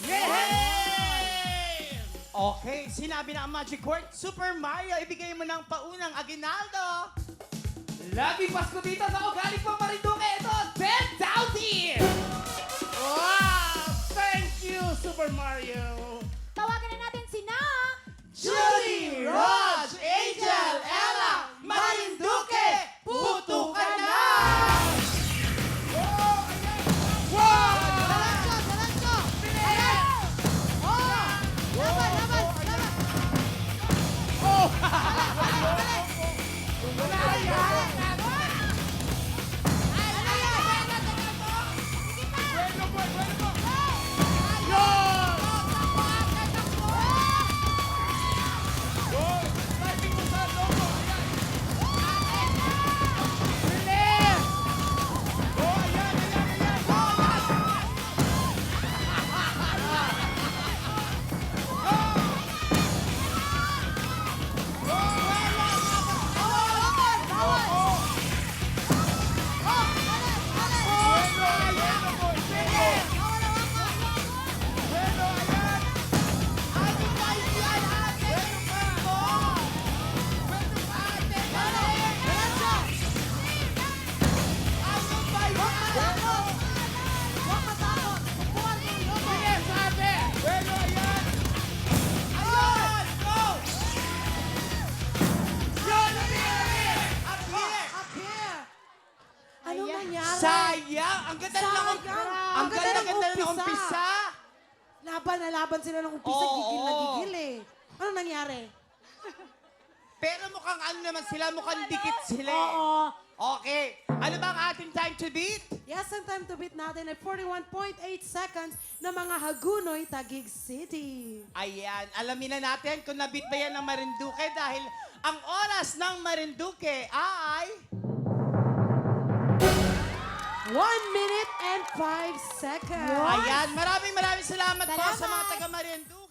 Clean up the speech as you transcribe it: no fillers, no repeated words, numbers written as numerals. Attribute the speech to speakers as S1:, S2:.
S1: Yay! Okay, sinabi na ang Magic Word, Super Mario, ibigay mo ng paunang aginaldo.
S2: Lagi Pasko dito sa Galing po Marinduque. Ito, 10,000!
S1: Wow! Thank you, Super Mario!
S3: Tawagan na natin si na...
S1: Judy, Raj, Angel, Ella, Marinduque, puto ka na! Wow!
S3: Diretso! Ayan! Oh! Laban!
S4: Anong nangyari?
S1: Sayang! Ang ganda ng
S4: Sayang!
S1: Ang ganda ng umpisa!
S4: Laban na laban sila ng umpisa,
S1: Oo.
S4: gigil na gigil eh. Anong nangyari?
S1: Pero mukhang ano naman sila, mukhang dikit sila. eh.
S4: Oo.
S1: Okay. Ano ba ang ating time to beat?
S4: Yes, ang time to beat natin ay 41.8 seconds na mga Hagunoy, Taguig City.
S1: Ayan, alamin na natin kung nabit ba yan ng Marinduque dahil ang oras ng Marinduque ay...
S4: 1 minute and 5 seconds.
S1: Ayan, maraming salamat po sa mga taga Marinduque.